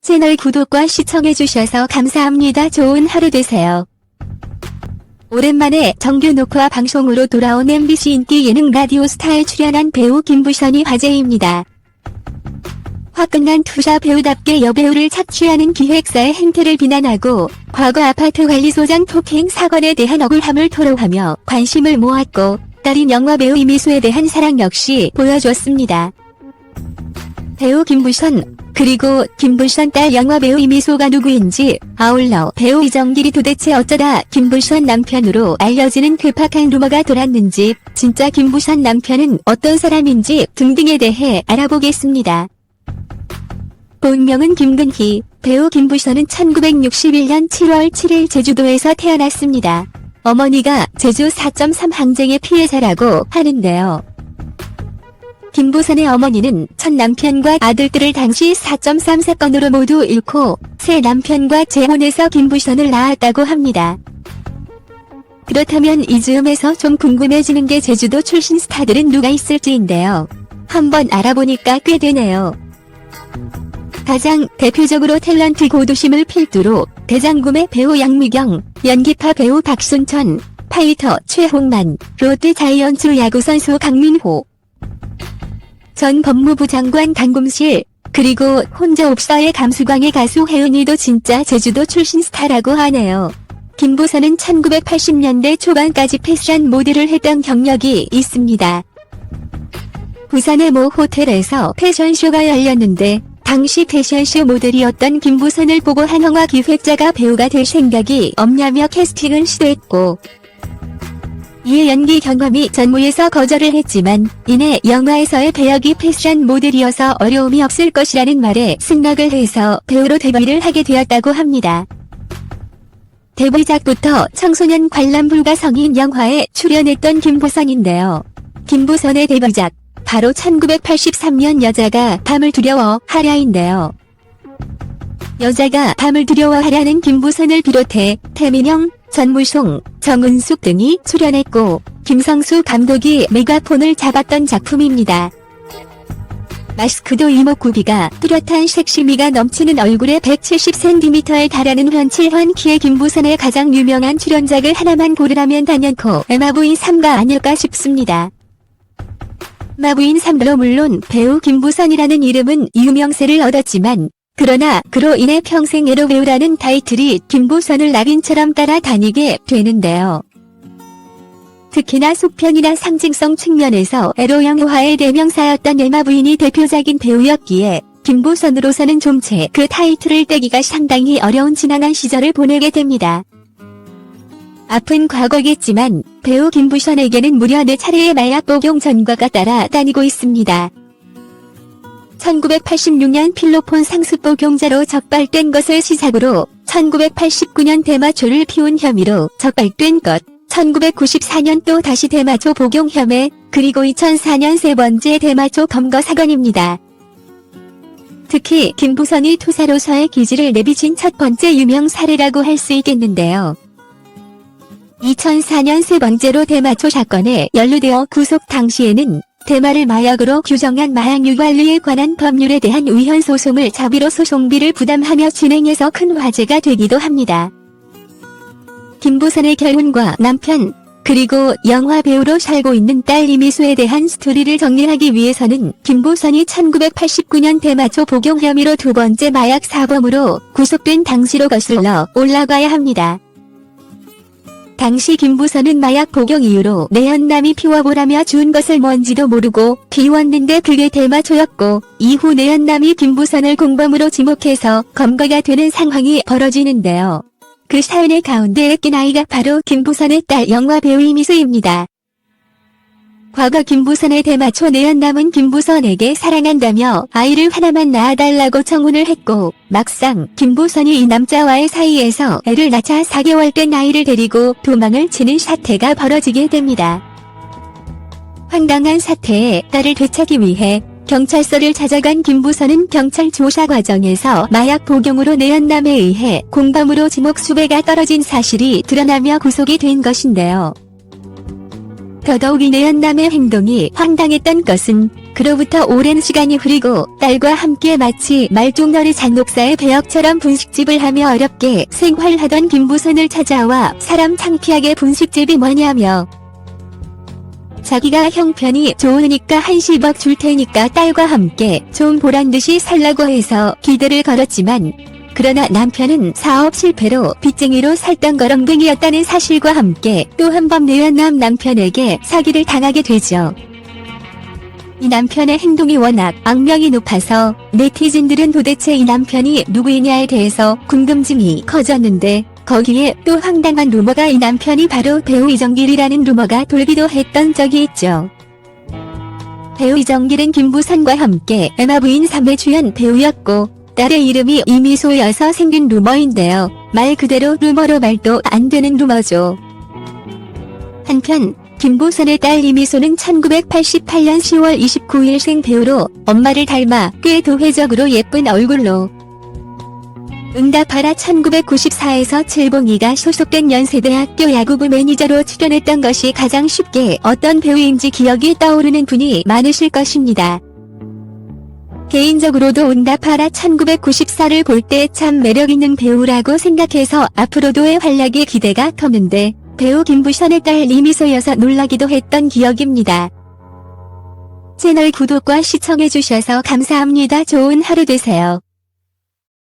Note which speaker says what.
Speaker 1: 채널 구독과 시청해주셔서 감사합니다. 좋은 하루 되세요. 오랜만에 정규 녹화 방송으로 돌아온 MBC 인기 예능 라디오스타에 출연한 배우 김부선이 화제입니다. 화끈한 투자 배우답게 여배우를 착취하는 기획사의 행태를 비난하고 과거 아파트 관리소장 폭행 사건에 대한 억울함을 토로하며 관심을 모았고 딸인 영화배우 이미수에 대한 사랑 역시 보여줬습니다. 배우 김부선 그리고 김부선 딸 영화배우 이미수가 누구인지, 아울러 배우 이정길이 도대체 어쩌다 김부선 남편으로 알려지는 괴팍한 루머가 돌았는지, 진짜 김부선 남편은 어떤 사람인지 등등에 대해 알아보겠습니다. 본명은 김근희, 배우 김부선은 1961년 7월 7일 제주도에서 태어났습니다. 어머니가 제주 4.3 항쟁의 피해자라고 하는데요. 김부선의 어머니는 첫 남편과 아들들을 당시 4.3 사건으로 모두 잃고 새 남편과 재혼해서 김부선을 낳았다고 합니다. 그렇다면 이 즈음에서 좀 궁금해지는 게 제주도 출신 스타들은 누가 있을지인데요. 한번 알아보니까 꽤 되네요. 가장 대표적으로 탤런트 고두심을 필두로 대장금의 배우 양미경, 연기파 배우 박순천, 파이터 최홍만, 롯데 자이언츠 야구선수 강민호, 전 법무부 장관 강금실, 그리고 혼자 옵서의 감수광의 가수 혜은이도 진짜 제주도 출신 스타라고 하네요. 김부선은 1980년대 초반까지 패션 모델을 했던 경력이 있습니다. 부산의 모 호텔에서 패션쇼가 열렸는데 당시 패션쇼 모델이었던 김부선을 보고 한영화 기획자가 배우가 될 생각이 없냐며 캐스팅을 시도했고, 이에 연기 경험이 전무해서 거절을 했지만 이내 영화에서의 배역이 패션 모델이어서 어려움이 없을 것이라는 말에 승낙을 해서 배우로 데뷔를 하게 되었다고 합니다. 데뷔작부터 청소년 관람 불가 성인 영화에 출연했던 김부선인데요. 김부선의 데뷔작 바로 1983년 여자가 밤을 두려워 하랴인데요. 여자가 밤을 두려워하랴는 김부선을 비롯해 태민형, 전무송, 정은숙 등이 출연했고 김성수 감독이 메가폰을 잡았던 작품입니다. 마스크도 이목구비가 뚜렷한 섹시미가 넘치는 얼굴에 170cm에 달하는 훤칠한 키의 김부선의 가장 유명한 출연작을 하나만 고르라면 단연코 에마부인 3가 아닐까 싶습니다. 마부인 3로 물론 배우 김부선이라는 이름은 유명세를 얻었지만 그러나 그로 인해 평생 에로 배우라는 타이틀이 김부선을 낙인처럼 따라다니게 되는데요. 특히나 속편이나 상징성 측면에서 에로 영화의 대명사였던 에마 부인이 대표작인 배우였기에 김부선으로서는 좀채 그 타이틀을 떼기가 상당히 어려운 지난한 시절을 보내게 됩니다. 아픈 과거겠지만 배우 김부선에게는 무려 4차례의 마약 복용 전과가 따라다니고 있습니다. 1986년 필로폰 상습 복용자로 적발된 것을 시작으로 1989년 대마초를 피운 혐의로 적발된 것, 1994년 또 다시 대마초 복용 혐의, 그리고 2004년 세 번째 대마초 검거 사건입니다. 특히 김부선이 투사로서의 기질을 내비친 첫 번째 유명 사례라고 할 수 있겠는데요. 2004년 세 번째로 대마초 사건에 연루되어 구속 당시에는 대마를 마약으로 규정한 마약류관리에 관한 법률에 대한 위헌 소송을 자비로 소송비를 부담하며 진행해서 큰 화제가 되기도 합니다. 김부선의 결혼과 남편, 그리고 영화 배우로 살고 있는 딸 이미수에 대한 스토리를 정리하기 위해서는 김부선이 1989년 대마초 복용 혐의로 두 번째 마약 사범으로 구속된 당시로 거슬러 올라가야 합니다. 당시 김부선은 마약 복용 이유로 내연남이 피워보라며 준 것을 뭔지도 모르고 피웠는데 그게 대마초였고, 이후 내연남이 김부선을 공범으로 지목해서 검거가 되는 상황이 벌어지는데요. 그 사연의 가운데에 낀 아이가 바로 김부선의 딸 영화배우 이미수입니다. 과거 김부선의 대마초 내연남은 김부선에게 사랑한다며 아이를 하나만 낳아달라고 청혼을 했고, 막상 김부선이 이 남자와의 사이에서 애를 낳자 4개월 된 아이를 데리고 도망을 치는 사태가 벌어지게 됩니다. 황당한 사태에 딸을 되찾기 위해 경찰서를 찾아간 김부선은 경찰 조사 과정에서 마약 복용으로 내연남에 의해 공범으로 지목 수배가 떨어진 사실이 드러나며 구속이 된 것인데요. 더더욱 이 내연남의 행동이 황당했던 것은 그로부터 오랜 시간이 흐르고 딸과 함께 마치 말종너리 잔혹사의 배역처럼 분식집을 하며 어렵게 생활하던 김부선을 찾아와 사람 창피하게 분식집이 뭐냐며 자기가 형편이 좋으니까 한 10억 줄 테니까 딸과 함께 좀 보란듯이 살라고 해서 기대를 걸었지만 그러나 남편은 사업 실패로 빚쟁이로 살던 거렁뱅이였다는 사실과 함께 또 한 번 내연남 남편에게 사기를 당하게 되죠. 이 남편의 행동이 워낙 악명이 높아서 네티즌들은 도대체 이 남편이 누구이냐에 대해서 궁금증이 커졌는데 거기에 또 황당한 루머가 이 남편이 바로 배우 이정길이라는 루머가 돌기도 했던 적이 있죠. 배우 이정길은 김부선과 함께 에마 부인 3회 주연 배우였고 딸의 이름이 이미소여서 생긴 루머인데요. 말 그대로 루머로 말도 안 되는 루머죠. 한편 김부선의 딸 이미소는 1988년 10월 29일 생 배우로 엄마를 닮아 꽤 도회적으로 예쁜 얼굴로 응답하라 1994에서 칠봉이가 소속된 연세대학교 야구부 매니저로 출연했던 것이 가장 쉽게 어떤 배우인지 기억이 떠오르는 분이 많으실 것입니다. 개인적으로도 응답하라 1994를 볼 때 참 매력있는 배우라고 생각해서 앞으로도의 활약이 기대가 컸는데 배우 김부선의 딸 이미소여서 놀라기도 했던 기억입니다. 채널 구독과 시청해주셔서 감사합니다. 좋은 하루 되세요.